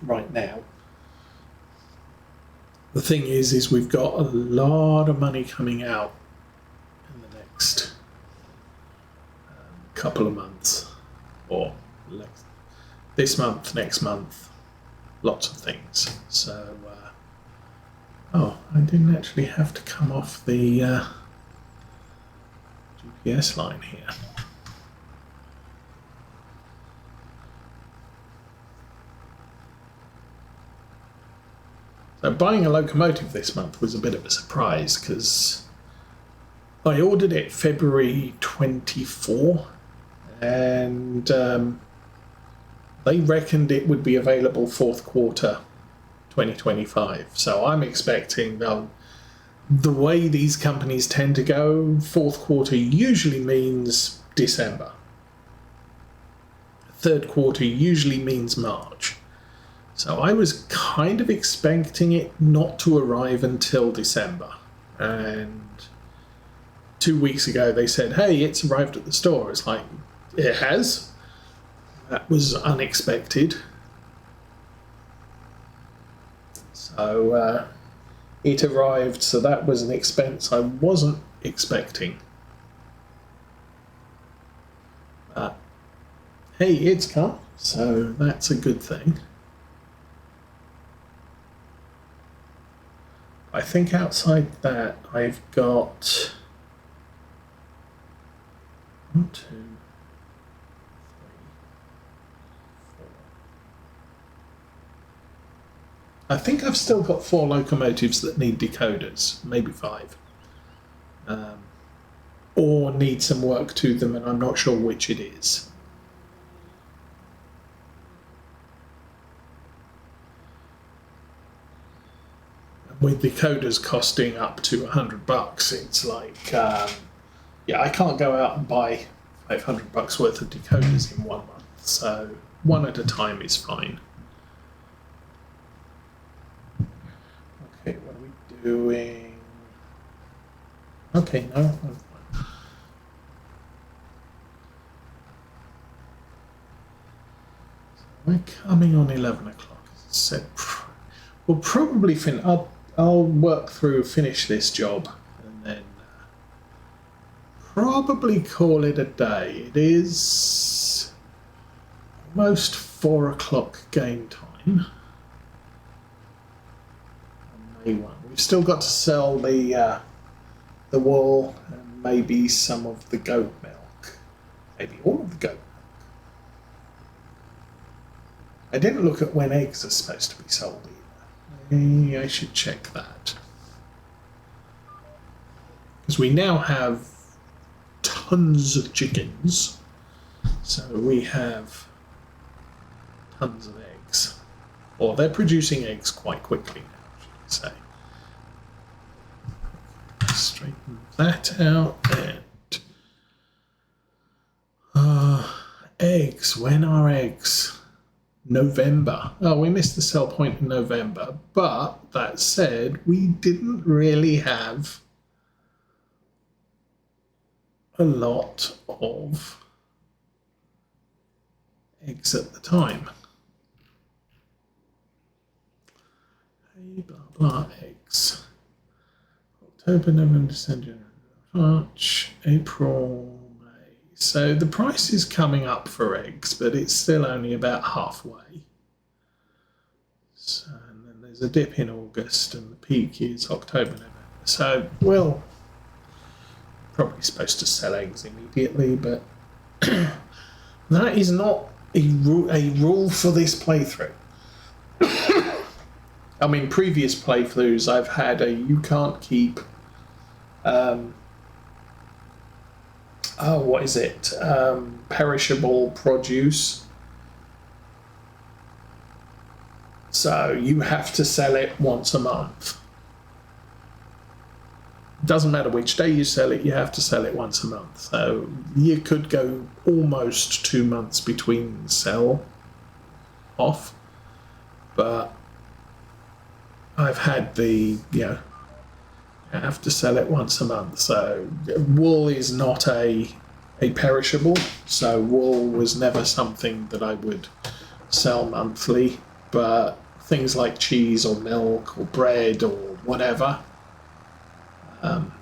right now. The thing is we've got a lot of money coming out in the next couple of months, or this month, next month, lots of things. So, oh, I didn't actually have to come off the GPS line here. So buying a locomotive this month was a bit of a surprise because I ordered it February 24 and they reckoned it would be available fourth quarter 2025. So I'm expecting the way these companies tend to go, fourth quarter usually means December. Third quarter usually means March. So I was kind of expecting it not to arrive until December. And 2 weeks ago they said, hey, it's arrived at the store. It's like, it has? That was unexpected. So it arrived, so that was an expense I wasn't expecting. But hey, it's come, so that's a good thing. I think outside that I've got 1, 2, 3, 4. I think I've still got 4 locomotives that need decoders, maybe 5. Or need some work to them, and I'm not sure which it is. With decoders costing up to $100, it's like, yeah, I can't go out and buy $500 worth of decoders in 1 month. So one at a time is fine. Okay, what are we doing? Okay, no, I'm fine. So we're coming on 11 o'clock, as I said. We'll probably I'll work through, finish this job, and then probably call it a day. It is almost 4 o'clock game time on May 1. We've still got to sell the wool and maybe some of the goat milk. Maybe all of the goat milk. I didn't look at when eggs are supposed to be sold either. I should check that. Because we now have tons of chickens. So we have tons of eggs. Or they're producing eggs quite quickly now, should I say. Straighten that out. And eggs. When are eggs? November. Oh, we missed the sell point in November, but that said, we didn't really have a lot of eggs at the time. Hey, blah, blah, eggs. October, November, December, March, April, so the price is coming up for eggs, but it's still only about halfway. So, and then there's a dip in August, and the peak is October, November. So, well, probably supposed to sell eggs immediately, but that is not a rule for this playthrough. I mean, previous playthroughs I've had you can't keep what is it? Perishable produce. So you have to sell it once a month. Doesn't matter which day you sell it, you have to sell it once a month. So you could go almost 2 months between sell off. But I've had I have to sell it once a month. So wool is not a perishable. So wool was never something that I would sell monthly. but things like cheese or milk or bread or whatever. And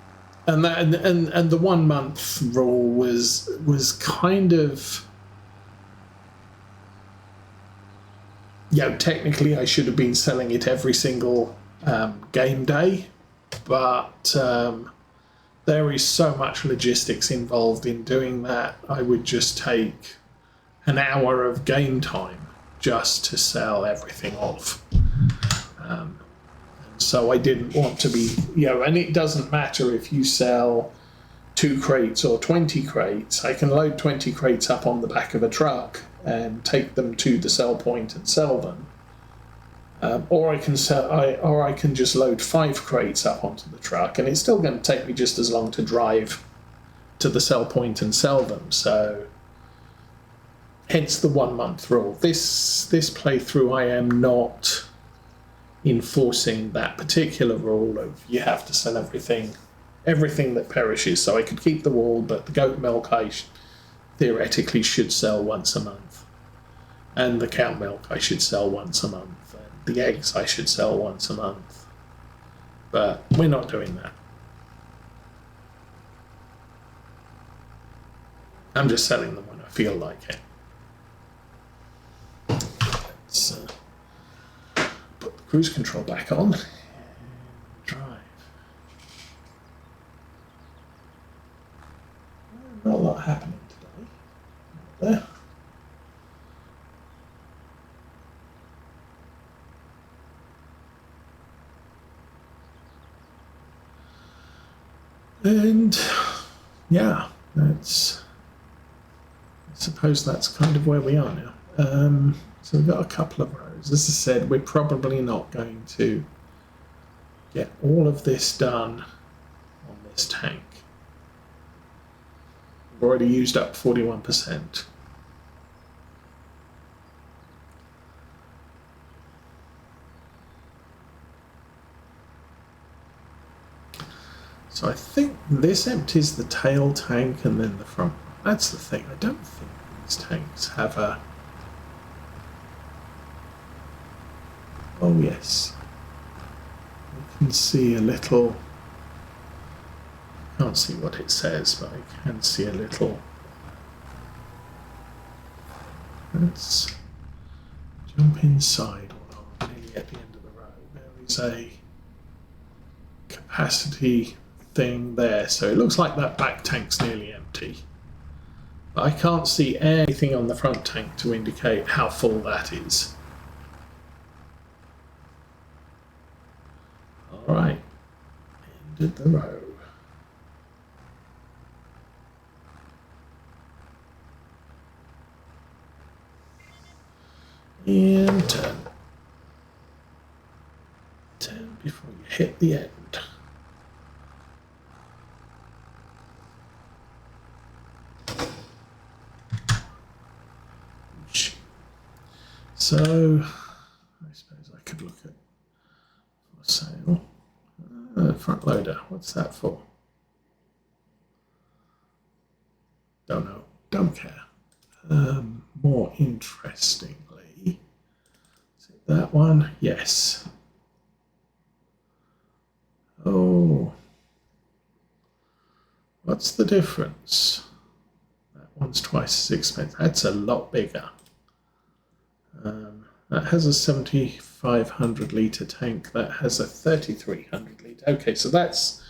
the 1 month rule was kind of, technically I should have been selling it every single game day, but there is so much logistics involved in doing that. I would just take an hour of game time just to sell everything off. So I didn't want to be, and it doesn't matter if you sell 2 crates or 20 crates. I can load 20 crates up on the back of a truck and take them to the sell point and sell them. Or I can just load 5 crates up onto the truck, and it's still going to take me just as long to drive to the sell point and sell them. So, hence the 1 month rule. This playthrough, I am not enforcing that particular rule of you have to sell everything that perishes. So I could keep the wool, but the goat milk I theoretically should sell once a month, and the cow milk I should sell once a month, and the eggs I should sell once a month. But we're not doing that. I'm just selling them when I feel like it. Let's put the cruise control back on and drive. Not a lot happening today. There. And yeah, I suppose that's kind of where we are now. So we've got a couple of rows. As I said, we're probably not going to get all of this done on this tank. We've already used up 41%. So I think this empties the tail tank and then the front. That's the thing. I don't think these tanks have a... Oh yes. I can see a little... I can't see what it says, but I can see a little... Let's jump inside. Well, I'm nearly at the end of the road. There is a capacity thing there, so it looks like that back tank's nearly empty, but I can't see anything on the front tank to indicate how full that is. Alright, ended the row. And turn before you hit the end. So, I suppose I could look at for sale. Front loader, what's that for? Don't know, don't care. More interestingly, is it that one? Yes. Oh, what's the difference? That one's twice as expensive. That's a lot bigger. That has a 7,500 litre tank. That has a 3,300 litre. Okay, so that's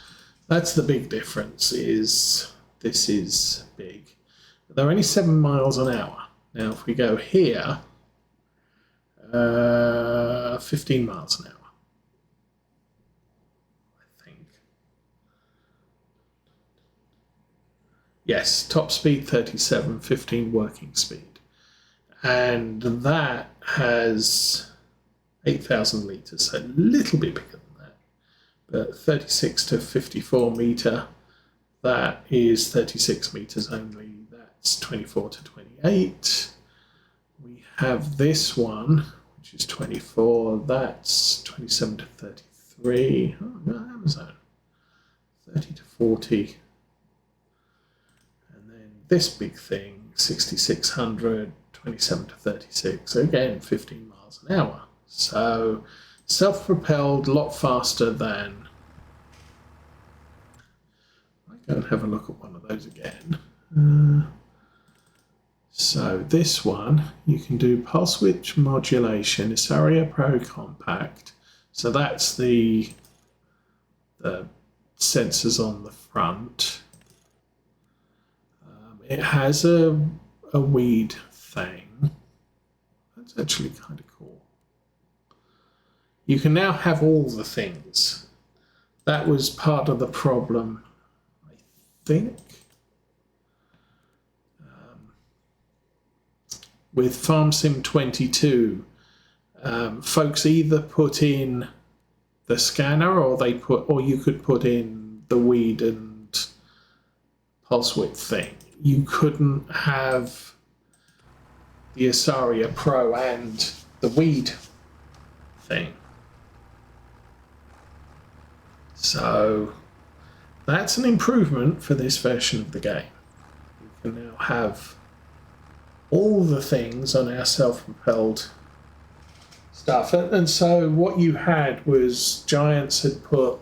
the big difference. Is this is big. They're only 7 miles an hour. Now, if we go here, 15 miles an hour, I think. Yes, top speed 37, 15 working speed. And that has 8,000 litres, so a little bit bigger than that. But 36 to 54 metre, that is 36 metres only. That's 24 to 28. We have this one, which is 24. That's 27 to 33. Oh, no, Amazon. 30 to 40. And then this big thing, 6,600. 27 to 36, so again 15 miles an hour. So self-propelled, a lot faster than. I go and have a look at one of those again. So this one, you can do pulse width modulation, Isaria Pro Compact. So that's the sensors on the front. It has a weed thing. That's actually kind of cool. You can now have all the things. That was part of the problem, I think, with FarmSim 22. Folks either put in the scanner, or you could put in the weed and pulse width thing. You couldn't have the Isaria Pro and the weed thing. So that's an improvement for this version of the game. You can now have all the things on our self-propelled stuff. And so what you had was Giants had put,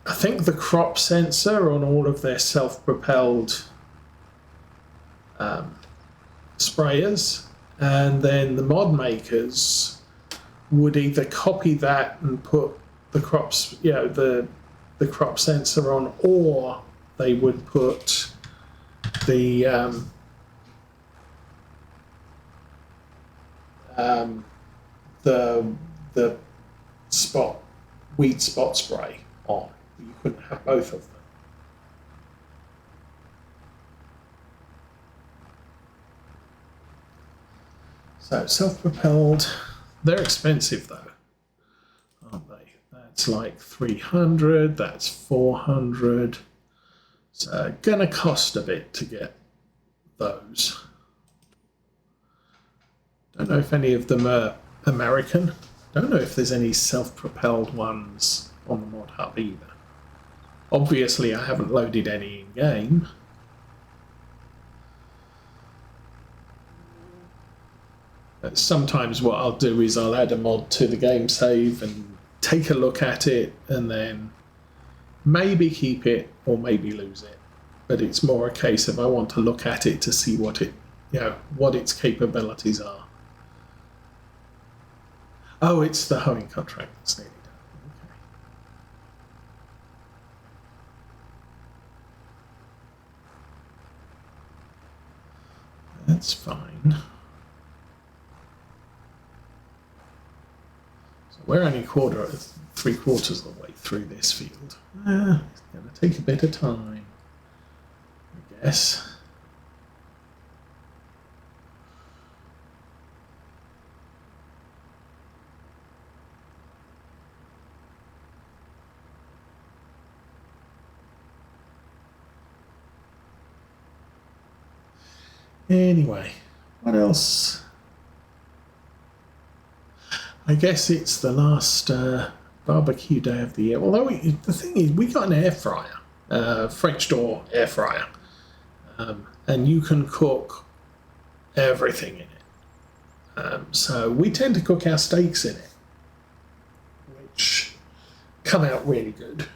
I think, the crop sensor on all of their self-propelled sprayers, and then the mod makers would either copy that and put the crops, the crop sensor on, or they would put the weed spot spray on. You couldn't have both of them. So self-propelled, they're expensive though, aren't they? That's like 300, that's 400. So gonna cost a bit to get those. Don't know if any of them are American. Don't know if there's any self-propelled ones on the mod hub either. Obviously I haven't loaded any in game. Sometimes what I'll do is I'll add a mod to the game save and take a look at it and then maybe keep it or maybe lose it. But it's more a case of I want to look at it to see what its capabilities are. Oh, it's the hoeing contract that's nearly done. Okay. That's fine. So we're only 3/4 of the way through this field. It's going to take a bit of time, I guess. Anyway, what else? I guess it's the last barbecue day of the year. Although the thing is, we got an air fryer, French door air fryer, and you can cook everything in it. So we tend to cook our steaks in it, which come out really good.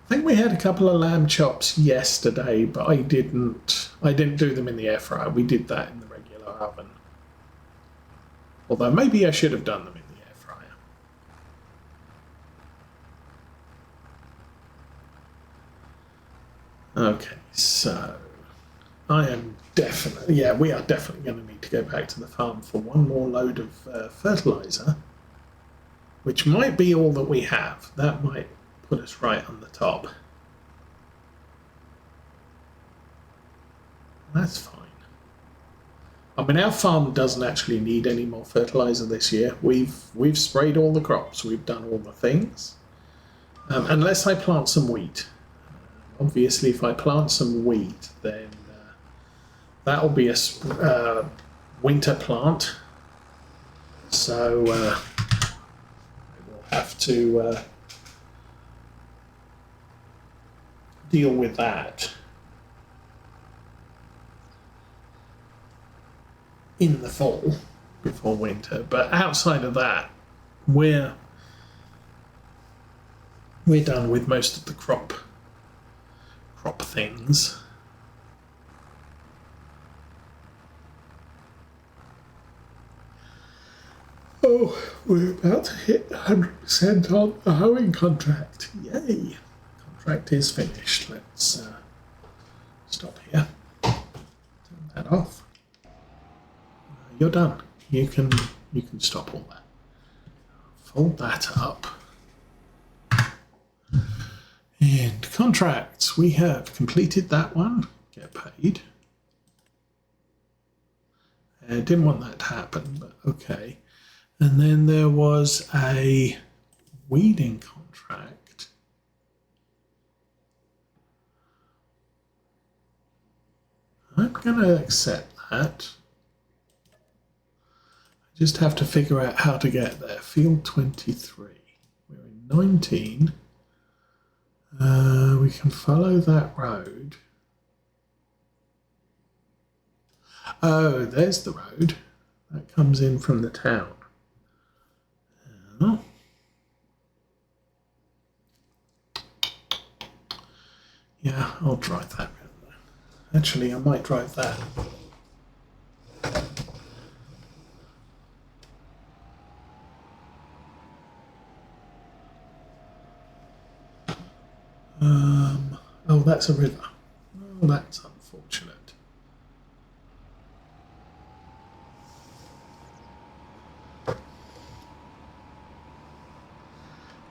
I think we had a couple of lamb chops yesterday, but I didn't do them in the air fryer. We did that in the regular oven. Although maybe I should have done them in the air fryer. Okay, so we are definitely going to need to go back to the farm for one more load of fertilizer, which might be all that we have. That might put us right on the top. That's fine. I mean, our farm doesn't actually need any more fertilizer this year. We've sprayed all the crops. We've done all the things. Unless I plant some wheat. Obviously, if I plant some wheat, then that'll be a winter plant. So we'll have to deal with that. in the fall before winter. But outside of that, we're done with most of the crop things. Oh, we're about to hit 100% on the hoeing contract. Yay! Contract is finished. Let's stop here. Turn that off. You're done. You can stop all that. Fold that up. And contracts. We have completed that one. Get paid. I didn't want that to happen, but okay. And then there was a weeding contract. I'm going to accept that. I just have to figure out how to get there. Field 23. We're in 19. We can follow that road. Oh, there's the road. That comes in from the town. Yeah, I'll drive that round. Actually, I might drive that. Oh, that's a river. Oh, that's unfortunate.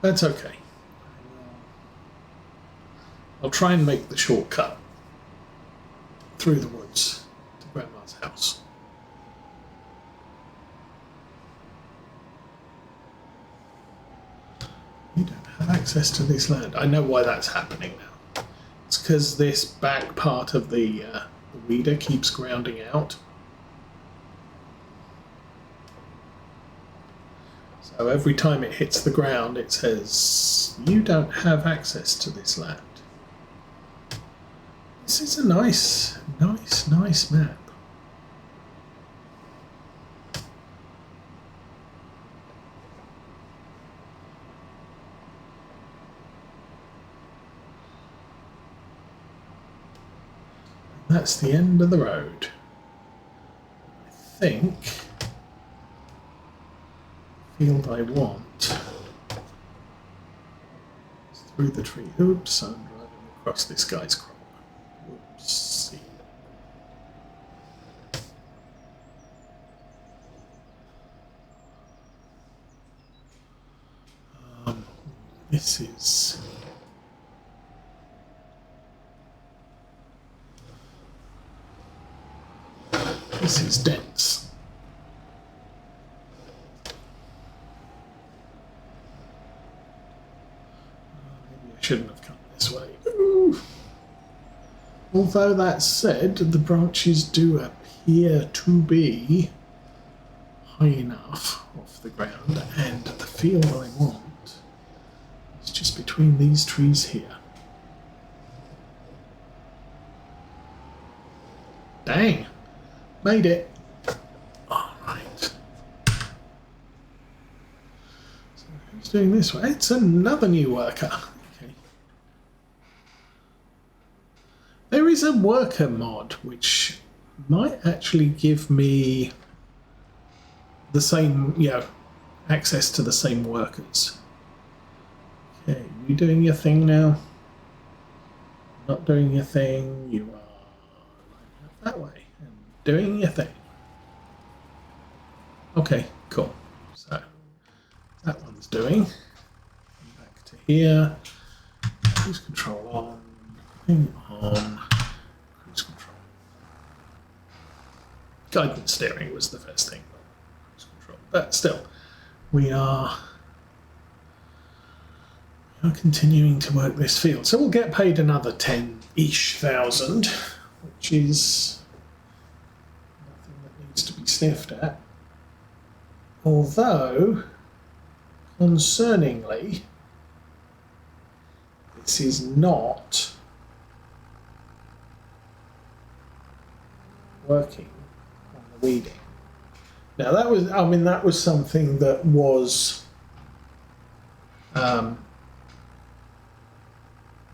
That's okay. I'll try and make the shortcut through the woods to Grandma's house. You don't have access to this land. I know why that's happening now. It's because this back part of the weeder keeps grounding out. So every time it hits the ground, it says, you don't have access to this land. This is a nice map. That's the end of the road. I think the field I want is through the tree. Oops, I'm driving across this guy's crop. Whoopsie. This is dense. Maybe I shouldn't have come this way. Ooh. Although that said, the branches do appear to be high enough off the ground, and the field I want is just between these trees here. Dang! Made it. All right. So who's doing this one? It's another new worker. Okay. There is a worker mod which might actually give me the same, access to the same workers. Okay, you doing your thing now? Not doing your thing. You are that way. Doing your thing. Okay, cool. So that one's doing. Back to here. Cruise control on. Thing on. Cruise control. Guidance steering was the first thing. Cruise control. But still, we are continuing to work this field. So we'll get paid another 10-ish thousand, which is to be sniffed at. Although, concerningly, this is not working on the weeding. Now that was, I mean, that was something that was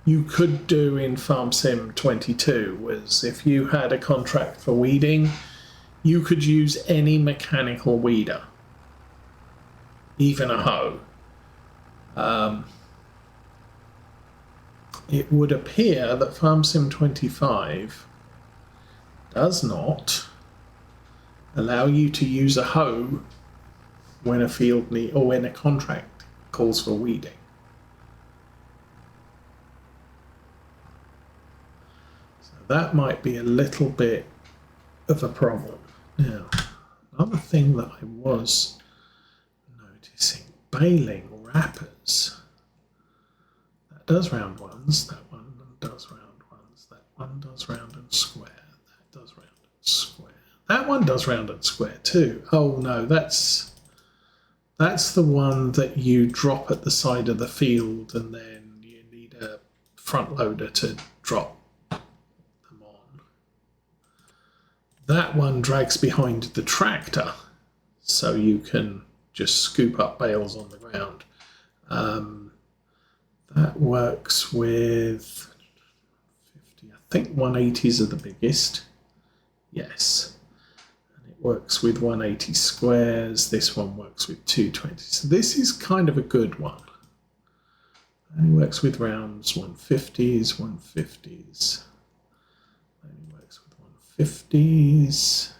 you could do in Farm Sim 22, was if you had a contract for weeding, you could use any mechanical weeder, even a hoe. It would appear that Farm Sim 25 does not allow you to use a hoe when a field need, or when a contract calls for weeding. So that might be a little bit of a problem. Now, another thing that I was noticing, baling wrappers. That does round ones, that one does round ones, that one does round and square, that does round and square. That one does round and square too. Oh no, that's the one that you drop at the side of the field and then you need a front loader to drop them on. That one drags behind the tractor, so you can just scoop up bales on the ground. That works with 50, I think 180s are the biggest. Yes. And it works with 180 squares. This one works with 220. So this is kind of a good one. And it works with rounds 150s, 150s. And it works with 150s.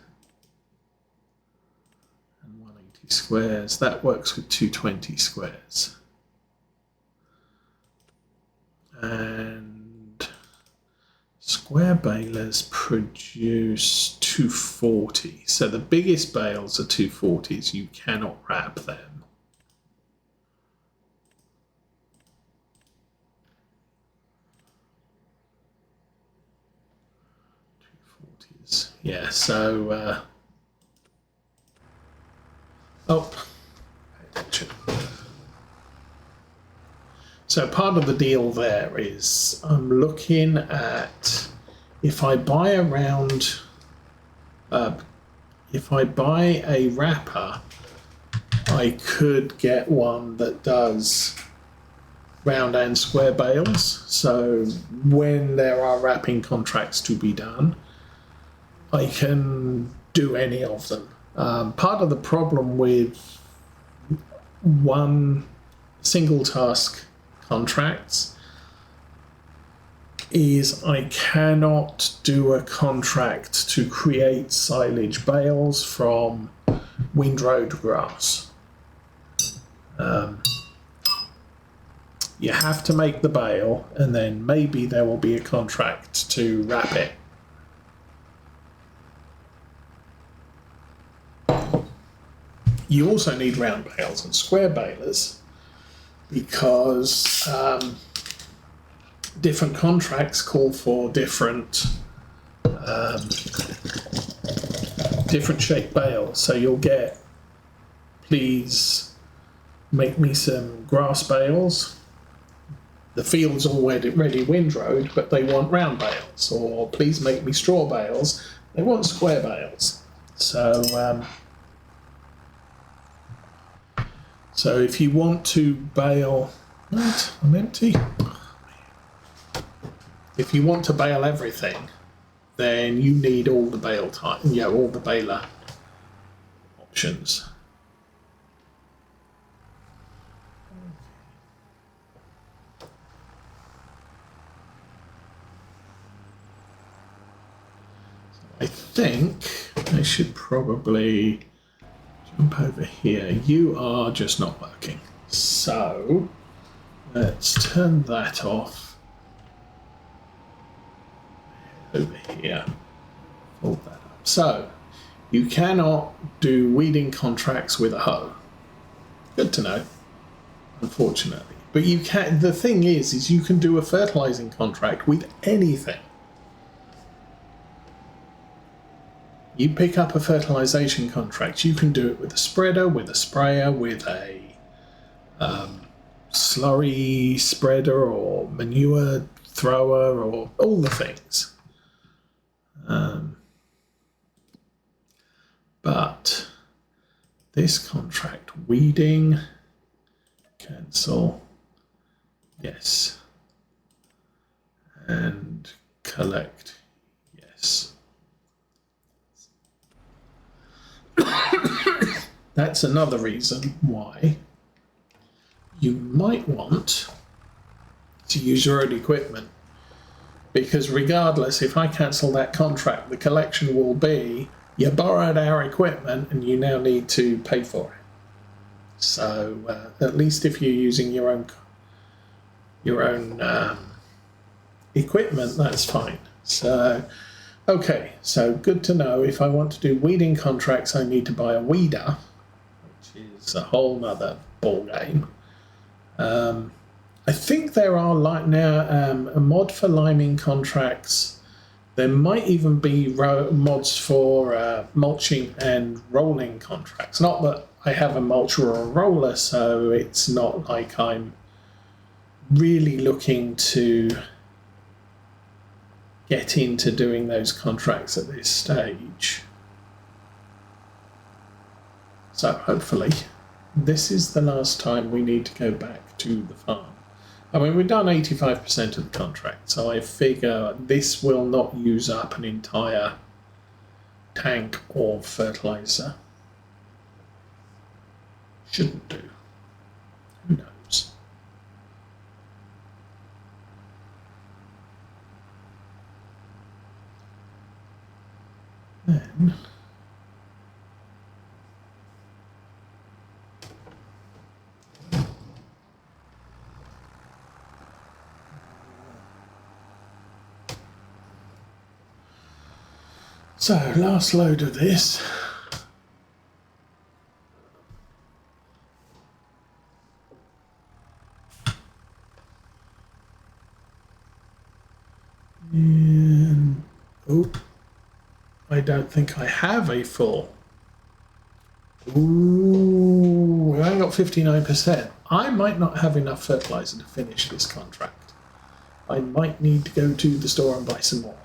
And 180 squares. That works with 220 squares. And square balers produce 240. So the biggest bales are 240s. You cannot wrap them. Yeah, so oh, pay attention. So part of the deal there is I'm looking at if I buy a round, if I buy a wrapper, I could get one that does round and square bales. So when there are wrapping contracts to be done, I can do any of them. Part of the problem with one single task contracts is I cannot do a contract to create silage bales from windrowed grass. You have to make the bale and then maybe there will be a contract to wrap it. You also need round bales and square balers because different contracts call for different shaped bales. So you'll get, please make me some grass bales. The field's already windrowed, but they want round bales. Or please make me straw bales. They want square bales. So if you want to bale, what? I'm empty. If you want to bale everything, then you need all the bale type, all the baler options. So I think I should probably jump over here. You are just not working. So let's turn that off. Over here. Fold that up. So you cannot do weeding contracts with a hoe. Good to know, unfortunately. But you can. The thing is you can do a fertilizing contract with anything. You pick up a fertilization contract, you can do it with a spreader, with a sprayer, with a slurry spreader or manure thrower or all the things. But this contract, weeding, cancel, yes, and collect, yes. That's another reason why you might want to use your own equipment, because regardless, if I cancel that contract, the collection will be, you borrowed our equipment and you now need to pay for it. So at least if you're using your own equipment, that's fine. So okay, so good to know. If I want to do weeding contracts, I need to buy a weeder, which is a whole nother ball game. I think there are now a mod for liming contracts. There might even be mods for mulching and rolling contracts. Not that I have a mulcher or a roller, so it's not like I'm really looking to get into doing those contracts at this stage. So hopefully this is the last time we need to go back to the farm. I mean, we've done 85% of the contract, so I figure this will not use up an entire tank of fertilizer. Shouldn't do. Who knows? Then so last load of this. And oh, I don't think I have a full. Ooh, I got 59%. I might not have enough fertilizer to finish this contract. I might need to go to the store and buy some more.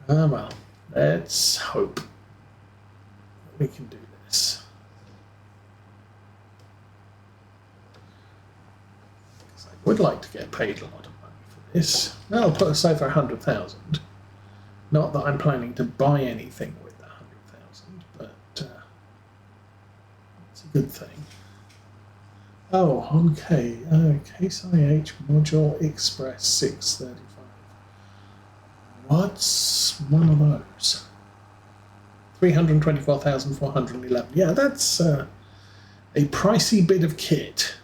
Well, let's hope we can do this. I would like to get paid a lot of money for this. That'll put us over 100,000. Not that I'm planning to buy anything with the 100,000, but it's a good thing. Oh, okay. Case IH Module Express 635. What's one of those? 324,411. Yeah, that's a pricey bit of kit.